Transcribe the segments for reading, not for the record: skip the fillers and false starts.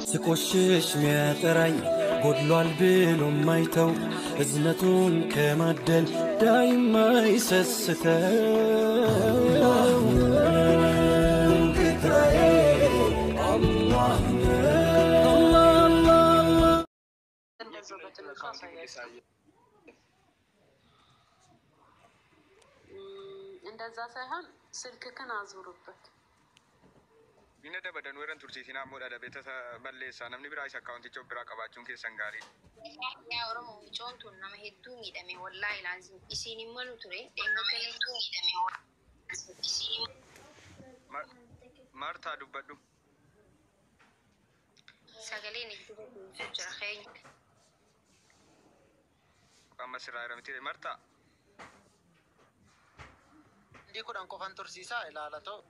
ስቆሽሽ ሚያጠራኝ ጎድሏል ብሎ ማይተው እዝነቱን ከማደል ዳይማ ይሰስተው ጌታዬ አላህ እንደዛ ሳይሆን ስልክክን አዙሩበት Bina dabadan weran tursiisinaa moodhaadha beektota balleessaa namni biraayis akkaawunticha biraa qabaachuun keessan gaarii. Yaa Oromoo micoon tun nama hedduu miidhame wallaahi laazim isiin immoo nu ture dheengagaleetu miidhame Martaa dubbadhu. Sagaleen itti jira keenya. Amma sirraa hiramtire Martaa. Ndii kudhan qofan tursiisaa ilaala ta'u.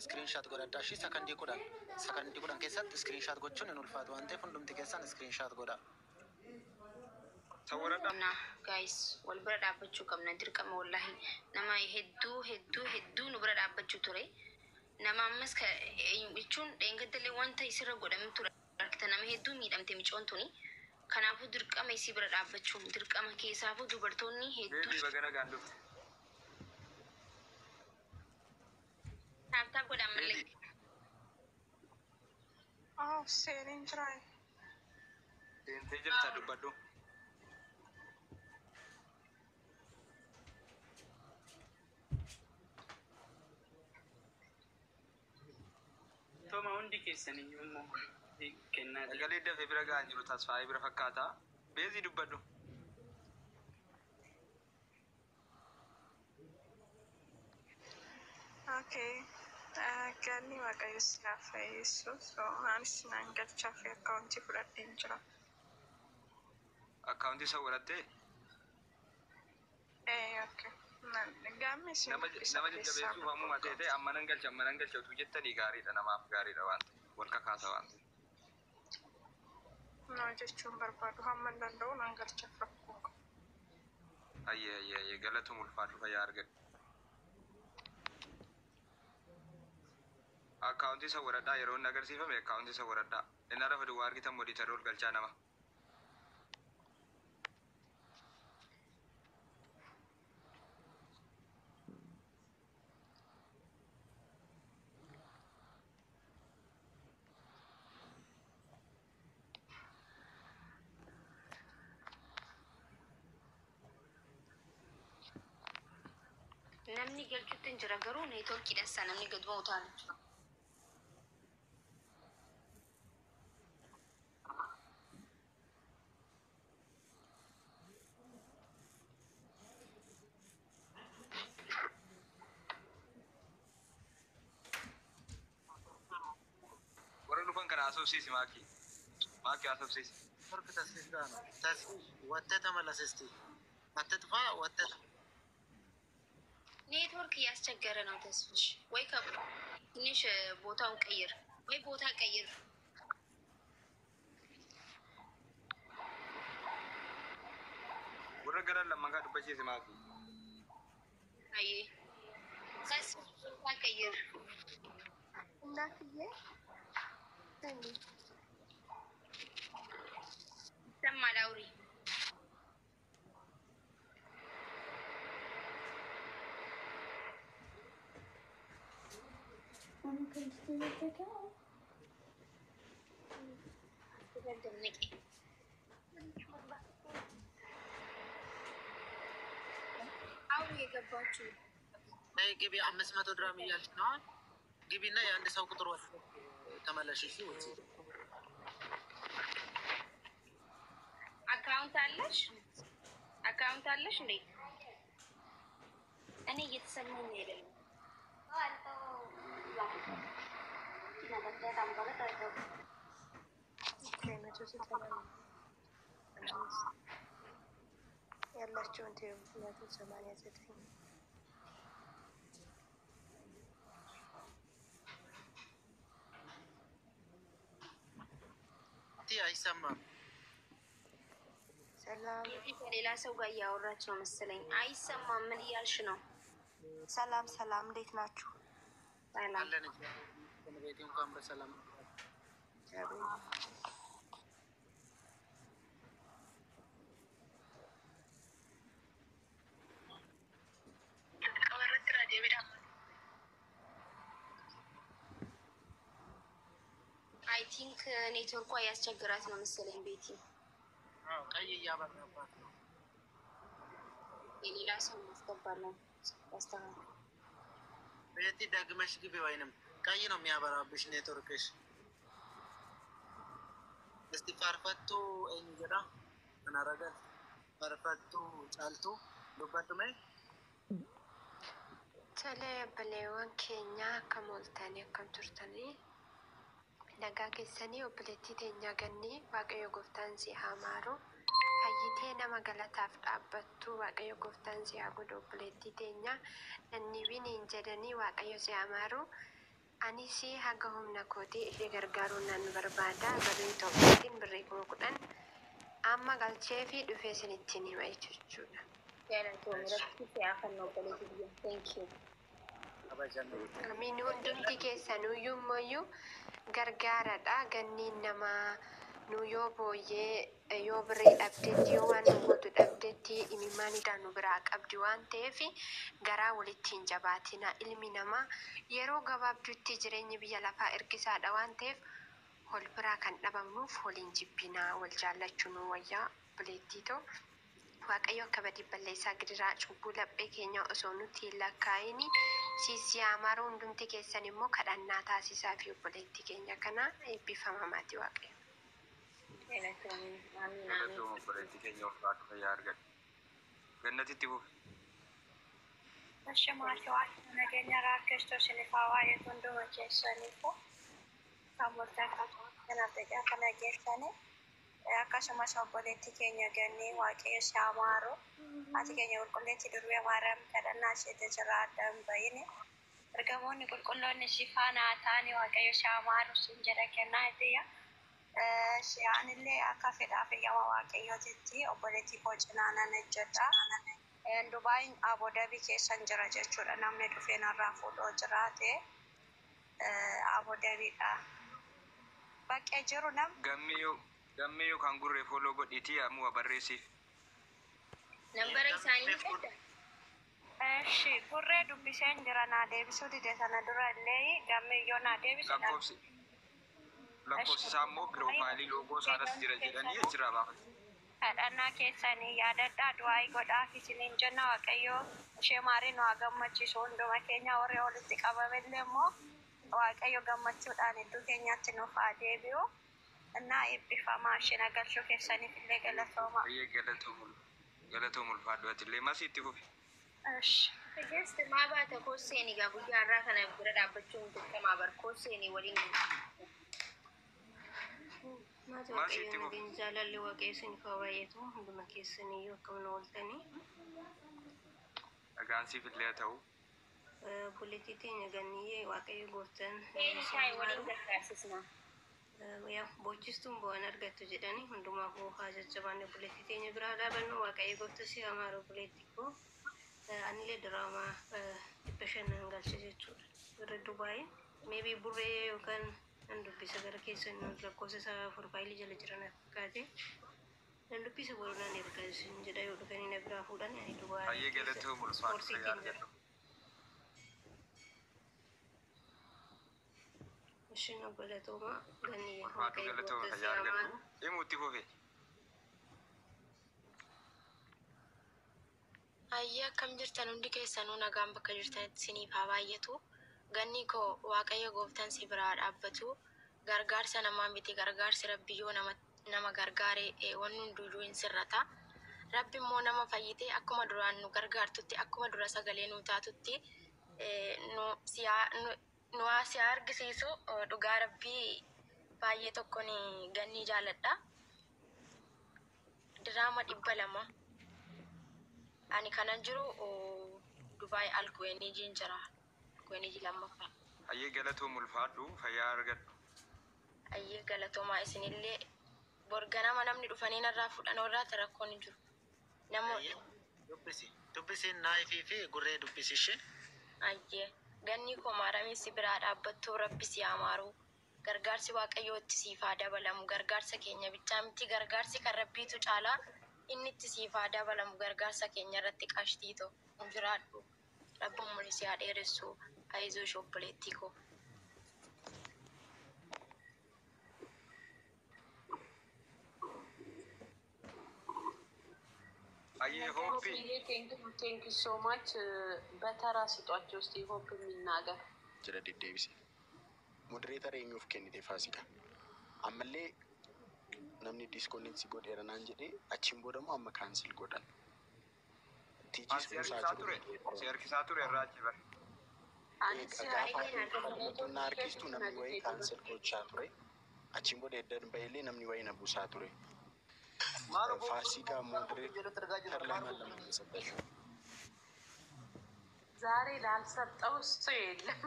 Screenshot godha dashi sakandii kudhan keessatti screenshot gochuun hin ulfaatu waan ta'eef hundumti keessan screenshot godha. Sawwaradha guys wal bira dhaabbachuu qabna dirqama wallahi nama hedduu nu bira dhaabbachuu ture nama ammas jechuun dheengaddalee wanta isirra godhamu ture arkita nama hedduu miidhamte micoon tuni kanaafuu dirqama isii bira dhaabbachuu dirqama keessaafuu dubartoonni hedduu bagana gaandu. Tap godha malee. Oh, seenin jiraa. Deemtee jirta dubbadhu. Toma hundi keessanii immoo kennaa jira. Galee dafee bira gahan jiru tasfaayee bira fakkaata. Beezii dubbadhu. Okay. Ganni waaqayyo siyaaf fayyissu. So anis naan galchaaf akkaawuntii fudhadheen jira. Akkaawuntii isa godhattee? Okay. Gaammi si nama jajjabeessuuf hammuma ta'e amma nan galcha utuu jettanii gaariidha namaaf gaariidha waan ta'e wal kakaasa waan ta'e. No jechuun barbaadu hamma danda'u naan galchaaf rakkoo qabu. Ayyee galatuun ulfaatu fayyaa argadhu. Akkaawuntii isa godhadhaa yeroo inni agarsiifame akkaawuntii isa godhadhaa. Inni lafa duwwaa argitan moodiitarri ol galchaa nama. Namni galchuutti hin jira garuu neetwoorkii dhassa namni gad ba'u taa'an. Warra dhufan kana asooksiisi maakii asooksiisi. Harka tasfiis gaana. Tasfiis wattata malasisti. Wattata faa wattata. ኔትወርክ እያስቸገረ ነው ተስፍሽ ወይ ትንሽ ቦታውን ቀይር ወይ ቦታ ቀይር ወረ ገራን ለማንጋ ዱበቼ ሲማኪ አይ ከስ ቦታ ቀይር እናትዬ ሰማላውሪ I'm going to do it again. ግቢ 500 ድራም እያልሽ ነው። ግቢና የአንድ ሰው ቁጥር ወስዶ ተመለሽ። እሺ ወጪ አካውንት አለሽ እንዴ? እኔ እየተሰማኝ አይደለም። ያላቸውን ቴሌቪዥን 89 አይሰማም። ሰላም ሌላ ሰው ጋር እያወራች ነው መሰለኝ። አይሰማም። ምን እያልሽ ነው? ሰላም እንዴት ናችሁ? ሰላም ቤት እንኳን በሰላም አይ ቲንክ ኔትወርኳ ያስቸግራት ነው መሰለኝ ቤቲ። ቀይ እያበራባት ነው። የሌላ ሰው ማስገባለን ያስተካክል። ቤቲ ደግመሽ ግቢ፣ ወይንም ቀይ ነው የሚያበራብሽ ኔትወርክሽ። እስቲ ፋርፈቱ እንጀራ እናረጋል። ፋርፈቱ ጫልቱ ዱባቱሜ Tolee, obboleewwan keenya akka mooltanii akkam turtanii nagaa keessanii obboleettii teenya gannii Waaqayyo gooftaan si haa maaru fayyitee nama galataaf dhaabbattu Waaqayyo gooftaan si haa godhu obboleettii teenya nannibiin jedhanii Waaqayyo si haa maaru anis haga humna kootii ishee gargaaruun nan barbaada birrii Itoophiyaatiin birrii 10,000 amma galchee fi dhufee isinittiin hima jechuudha. Thank you. Amin hundumti keessanuyyuu immoo gargaaradha ganniin nama nu yoo booyyee yoo birrii dhabdetti yoo waan nu gootu dhabdetti imimmaanidhaan nu biraa qabdi waan ta'eef garaa walitti hin jabaatina ilmi namaa yeroo gabaabduutti jireenyi biyya lafaa ergisaadha waan ta'eef wal biraa kan dhabamnuuf waliin jibbinaa wal jaallachuu nu wayyaa bileettiitoo. Waaqayyo akka badii balleessaa gidiraa cubbuu laphee keenya osoo nutti hin lakkaa'ini siisi amaaruu hundumti keessan immoo kadhannaa taasisaa fi obboleettii keenya kana eebbifama maatii Waaqayyo. obboleettii keenya ulfaatu fayyaa argadhu. Gannatitti buuf. Maatii Waaqayyo nageenya rakkistuu isiniif haa baay'atu hunduma keessaniifu kan murteeffatu kana geessanii. Akkasumas obboleettii keenya gannii Waaqayyo si haa maaru ati keenya qulqulleetti durbee Maariyaam kadhannaa isheetti jira addaan bahine ergamoonni qulqulloonni si faana haa ta'ani Waaqayyo si haa maaru siin jedha kennaa itiyya si'aanillee akka fedhaa fayyama Waaqayyootitti obboleettii koo cinaa nan hojjedha. Dubaayin Aboodabii keessan jira jechuudha namni dhufee narraa fuudhoo jiraate Aboodabiidha. Baqqee jiru nam Gammee kan gurre follow godhiti ammoo barreessiif. Nambara isaanii qadda. Gurree dubbiseen jira naa deebisuu dide sana dura illee gammee yoo naa deebisu lakkoofsi isaa immoo piroofaayilii loogoo isaarras jira jedhanii jira baafatu. Kadhannaa keessanii yaadadhaa du'aayii godhaaf isiniin jenna Waaqayyo ishee maarii nu haa gammachiisu hunduma keenya warri walitti qabamellee immoo Waaqayyo gammachuudhaan iddoo keenyaatti nuuf haa deebi'u. እና ኤጲፋማ አሸናጋልሾ ከሰኒ ፍለገ ለተውማ ገለተው ሙልፋዶት ለማሲት ይሁን እሺ ጀስት ማባተ ኮሴኒ ጋር ጉያ አራ ከነ ብረዳበቹ ተማበር ኮሴኒ ወዲን ማሲት ይሁን ግንዛላል ወቀስኒ ፈዋየቱ እንደመከስኒ ይወከም ነው ወልተኒ አጋንሲ ፍለተው ፖለቲከኛ ገኒዬ ዋቀይ ጎተን ሻይ ወዲን ተካስስና ya bochistuun bu'aan argattu jedhanii hundumaa buufaa jajjabaanne buleetti teenya biraa dhaabannu waaqayyo gooftaa si amaaru buleetti koo anillee diraamaa 500 galche jechuudha irra Dubaay maybe burree yookaan nan dubbisa gara keessan lakkoofsa isaa profaayilii jala jiran fakkaate nan dubbisa boronaan erga isin jedha yoo dhufanii na biraa fuudhan ani Dubaay ayyee galatoo mulfaatu yaadadhu. Shino galatoma gani Waatu galatoo fayyaa argadhu. Himuutti fufe. Ayyaa akkam jirtan hundi keessanuu nagaan bakka jirtanitti isiniif haa baay'atu. Ganni koo Waaqayyo gooftaan si biraa dhaabbatu. Gargaarsa namaa miti gargaarsi Rabbiyyoo nama gargaare wanni hunduyyuu hin sirrata. Rabbi immoo nama fayyitee akkuma duraan nu gargaartutti akkuma dura sagalee nu taatutti nu asi argisiisu dhugaa Rabbii baay'ee tokkoon ganni jaaladha. Diraama 200 ani kanan jiru Dubaay Alkuweenii jira. Alkuweenii lammaffaa. Ayyee galatoo mulfaadhu fayyaa argadhu. Ayyee galatoomaa isinillee borganama namni dhufanii narraa fudhan warraa rakkoon hin jiru. Namoonni dubbisiin naayifii fi gurree dubbisishee. Ayyee ganni koo maaramii si biraa dhaabbattuu Rabbi si amaaru gargaarsi Waaqayyootti siif haa dabalamu gargaarsa keenya bichaa miti gargaarsi kan Rabbiitu caalaa inni itti siif haa dabalamu gargaarsa keenya irratti qashtiitoo hin jiraadhu Rabbi umrii si haa dheeressu ayizoo shobboleettii koo. ቴንክ ዩ ሶ ማች በተራ ስጧቸው እስቲ ሆፕ የሚናገር ጅረ ዲዴቢሲ ሞዴሬተር የሚውፍ ኬኒቴ ፋሲካ አመሌ ነምኒ ዲስኮኔክት ሲጎድ ኤረናን ጀዴ አቺምቦ ደግሞ አመ ካንስል ጎዳን ቲጂስ ሴርኪሳቱር የራች በር እና አርቲስቱ ነምኒ ወይ ካንስል ጎቻ ቱሬ አቺምቦ ደደን በይሌ ነምኒ ወይ ነቡሳ ቱሬ ፋሲካ ሞዴሬተር ላይ ማለም ሰጠሽ ዛሬ ላልሰጠው እሱ የለም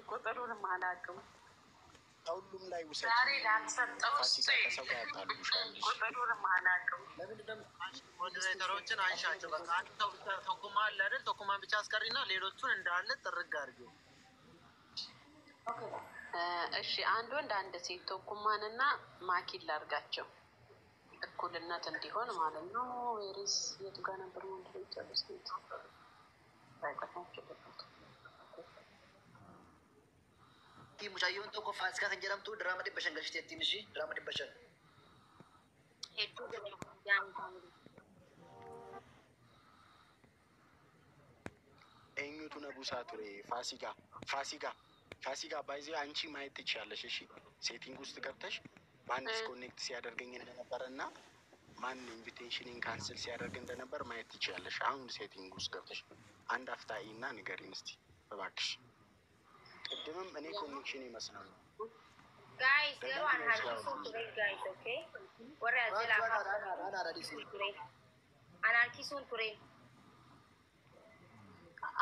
ቁጥሩንም አላውቅም ሁሉም ላይ ውሰድ ዛሬ ላልሰጠው እሱ ከሰው ጋር ያጣሉሻለሽ ቁጥሩንም አላውቅም ለምንድነው ሞዴሬተሮችን አንሻቸው በቃ አንተ ሰው ብቻ ተኩማ አለ አይደል ተኩማን ብቻ አስቀሪና ሌሎቹን እንዳለ ጥርግ አድርጊው እሺ አንድ ወንድ አንድ ሴት ተኩማንና ማኪል ላርጋቸው እኩልነት እንዲሆን ማለት ነው ወይስ የቱ ጋር ነበር ሞዴሬተር ሴት ቲ ሙጫየውን ተኮ ፋሲካ ከንጀራምቱ ድራማ ዲበሸን ገሽቴ ትንሽ ድራማ ዲበሸን ሄዱ ያም ኤኙቱ ነቡሳ ቱሬ ፋሲካ ባይዚ አንቺ ማየት ትችያለሽ እሺ ሴቲንግ ውስጥ ገብተሽ ማን ዲስኮኔክት ሲያደርገኝ እንደነበርና ማን ኢንቪቴሽንን ካንስል ሲያደርግ እንደነበር ማየት ትችያለሽ አሁን ሴቲንግ ውስጥ ገብተሽ አንድ አፍታይና ንገሪን እስቲ እባክሽ ቅድምም እኔ ኮኔክሽን ይመስላል ጋይስ ገሩ አንሃርኪሱን ቱሬ ጋይስ ኦኬ ወራ ያዘላ አንሃርኪሱን ቱሬ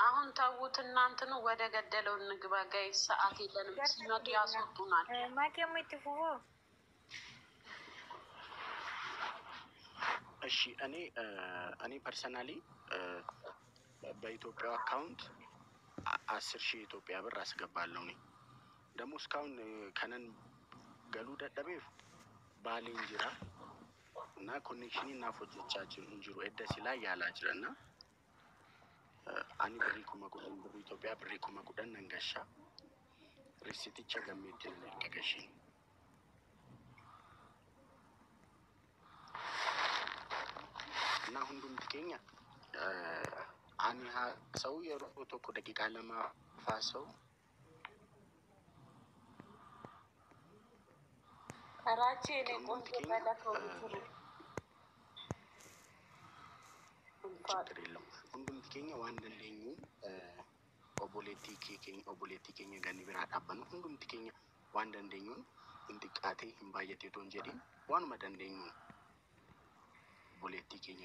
አሁን ታውት እናንተን ወደ ገደለው እንግባ ጋይስ ሰዓት የለንም ሲመጡ ያስወጡናል ማኪያም ይጥፉ እሺ እኔ ፐርሰናሊ በኢትዮጵያ አካውንት 10,000 ኢትዮጵያ ብር አስገባለሁ ነኝ ደግሞ እስካሁን ከነን ገሉ ደደቤፍ ባሌንጅራ እና ኮኔክሽን እና ፎቶቻችን እንጅሩ እደሲ ላይ ያላጅረና አኒ ብሪኩ መቁደን ብሩ ኢትዮጵያ ብሪኩ መቁደን ነንገሻ ሪሲቲቸ ገሜትን ለቀቀሽ እና ሁንዱም ትገኛ አንሃ ሰው የሮቶ እኮ ደቂቃ ለማፋሰው ከራቼ ነው ቆንጆ ባላከው ይችላል እንፋድሪለው ሁንዱም ትገኛ ዋንደለኙ ኦቦሌቲ ኬኛ ገኒ ብራ ዳበኑ ሁንዱም ትገኛ ዋንደለኙ እንጥቃቴ እንባየቴ ቶንጀዲ ዋን መደንደኙ ኦቦሌቲ ኬኛ